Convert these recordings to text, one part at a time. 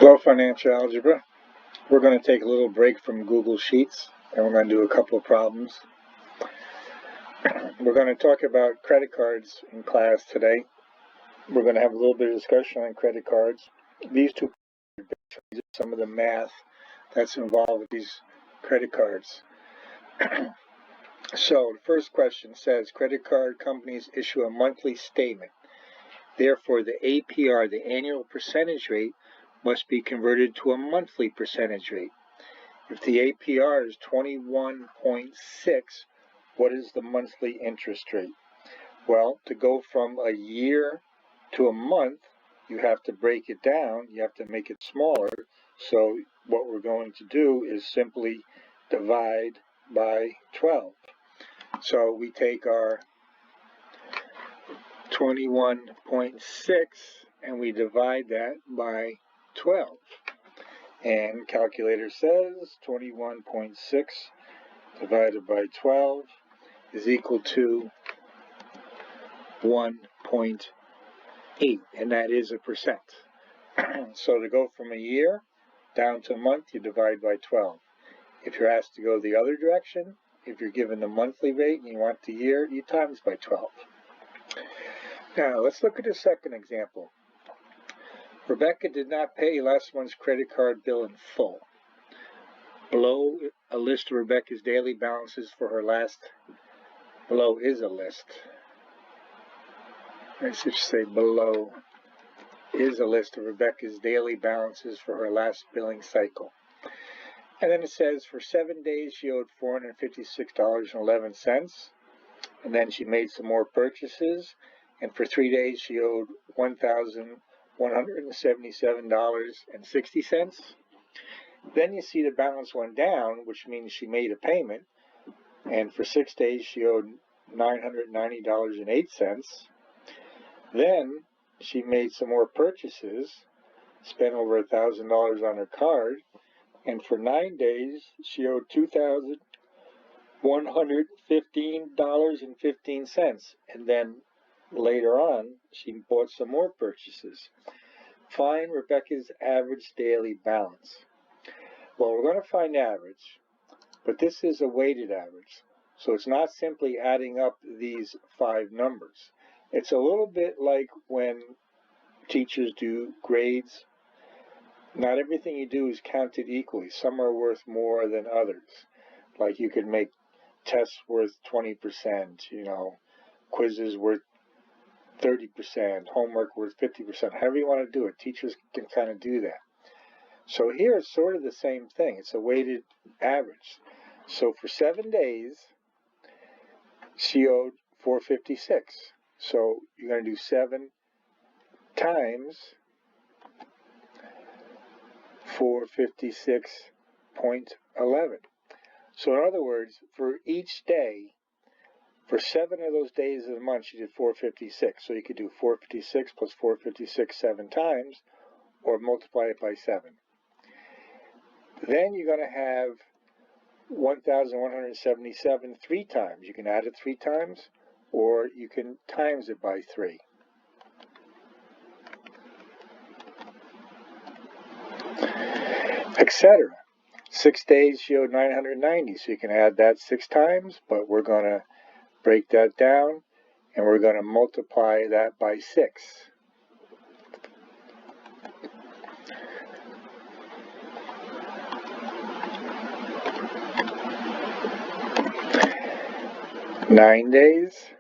Hello, Financial Algebra. We're going to take a little break from Google Sheets and we're going to do a couple of problems. We're going to talk about credit cards in class today. We're going to have a little bit of discussion on credit cards. These two are some of the math that's involved with these credit cards. So the first question says credit card companies issue a monthly statement. Therefore, the APR, the annual percentage rate, must be converted to a monthly percentage rate. If the APR is 21.6, what is the monthly interest rate? Well, to go from a year to a month, you have to break it down. You have to make it smaller. So what we're going to do is simply divide by 12. So we take our 21.6 and we divide that by 12. And calculator says 21.6 divided by 12 is equal to 1.8, and that is a percent. So to go from a year down to a month, you divide by 12. If you're asked to go the other direction, if you're given the monthly rate and you want the year, you times by 12. Now, let's look at the second example. Rebecca did not pay last month's credit card bill in full. Below a list of Rebecca's daily balances for her last. Below is a list. I should say below is a list of Rebecca's daily balances for her last billing cycle. And then it says for 7 days she owed $456.11. And then she made some more purchases. And for 3 days she owed $1,177.60. Then you see the balance went down, which means she made a payment. And for 6 days she owed $990.08. Then she made some more purchases, spent over $1,000 on her card. And for 9 days she owed $2,115.15. And then later on, she bought some more purchases. Find Rebecca's average daily balance. Well, we're going to find average, but this is a weighted average. So it's not simply adding up these 5 numbers. It's a little bit like when teachers do grades. Not everything you do is counted equally. Some are worth more than others. Like you could make tests worth 20%, quizzes worth 30%, homework worth 50%, however you want to do it. Teachers can kind of do that. So here it's sort of the same thing. It's a weighted average. So for 7 days, she owed $456. So you're going to do 7 times 456.11. So in other words, for each day, for 7 of those days of the month, she did 456. So you could do 456 plus 456 7 times, or multiply it by 7. Then you're going to have 1,177 3 times. You can add it 3 times, or you can times it by 3. Etc. 6 days she owed 990, so you can add that 6 times, but we're going to break that down, and we're going to multiply that by 6. Nine days.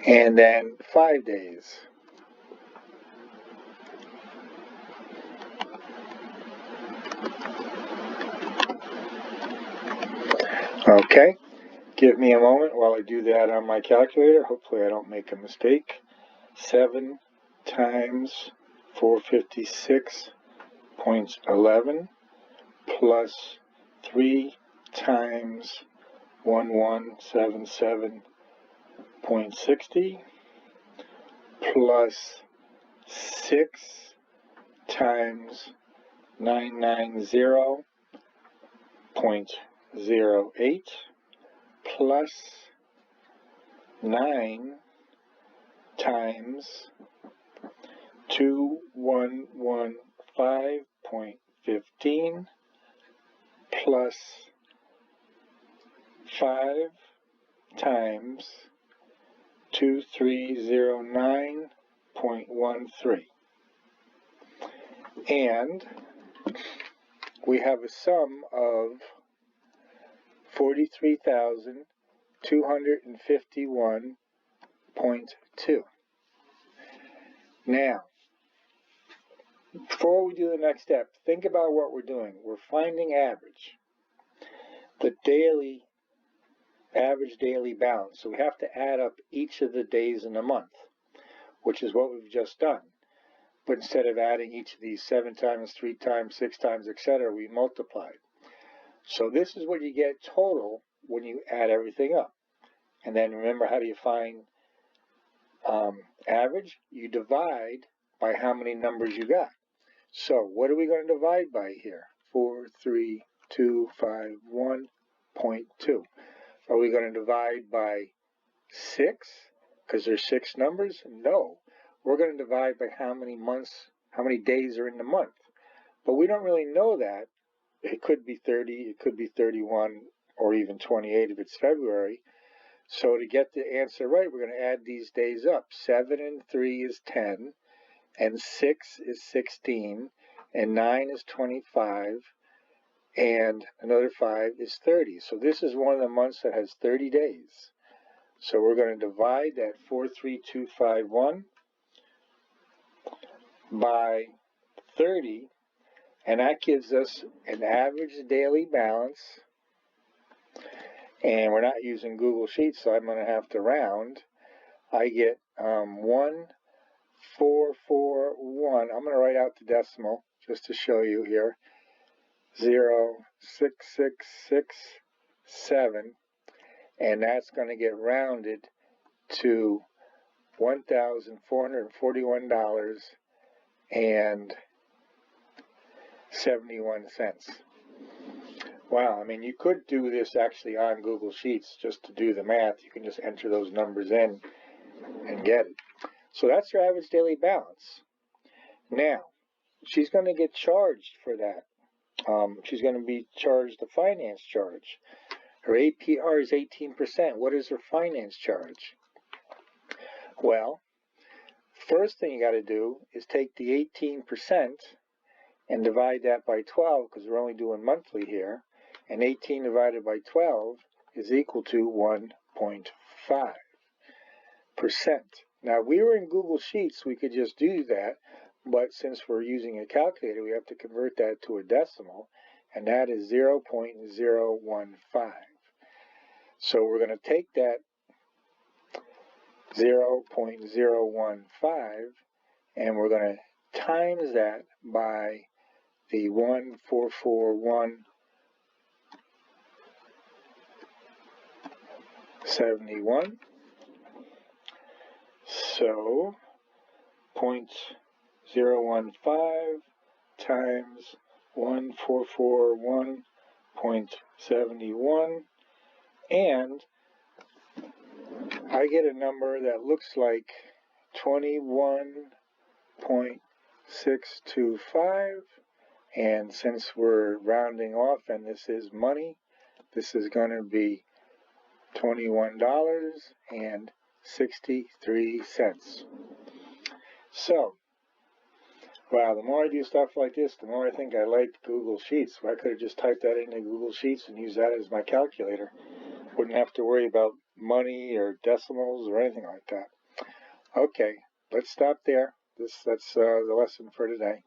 And then 5 days. Okay, give me a moment while I do that on my calculator. Hopefully I don't make a mistake. 7 times 456.11 plus 3 times 1177.60 plus 6 times 990.08 plus 9 times 2115.15 plus 5 times 2309.13. And we have a sum of 43,251.2. Now, before we do the next step, think about what we're doing. We're finding average, the daily average daily balance. So we have to add up each of the days in a month, which is what we've just done. But instead of adding each of these 7 times, 3 times, 6 times, etc., we multiplied. So this is what you get total when you add everything up. And then remember, how do you find average? You divide by how many numbers you got. So what are we going to divide by here? 43251.2. Are we going to divide by 6 because there's 6 numbers? No. We're going to divide by how many months, how many days are in the month. But we don't really know that. It could be 30, it could be 31, or even 28 if it's February. So to get the answer right, we're going to add these days up. 7 and 3 is 10, and 6 is 16, and 9 is 25, and another 5 is 30. So this is one of the months that has 30 days. So we're going to divide that 43251 by 30, and that gives us an average daily balance. And we're not using Google Sheets, so I'm going to have to round. I get 1441. I'm going to write out the decimal just to show you here. 0.6667, and that's going to get rounded to $1,441.71. Wow, I mean, you could do this actually on Google Sheets just to do the math. You can just enter those numbers in and get it. So that's your average daily balance. Now, she's going to get charged for that. She's going to be charged a finance charge. Her APR is 18%. What is her finance charge? Well, first thing you got to do is take the 18% and divide that by 12, because we're only doing monthly here. And 18 divided by 12 is equal to 1.5%. Now, we were in Google Sheets, we could just do that, but since we're using a calculator, we have to convert that to a decimal, and that is 0.015. So we're going to take that 0.015, and we're going to times that by the 1,441.71. So 0.015 times 1,441.71, and I get a number that looks like 21.625, and since we're rounding off and this is money, this is going to be $21.63. So, wow, the more I do stuff like this, the more I think I like Google Sheets. I could have just typed that into Google Sheets and used that as my calculator. Wouldn't have to worry about money or decimals or anything like that. Okay, let's stop there. That's the lesson for today.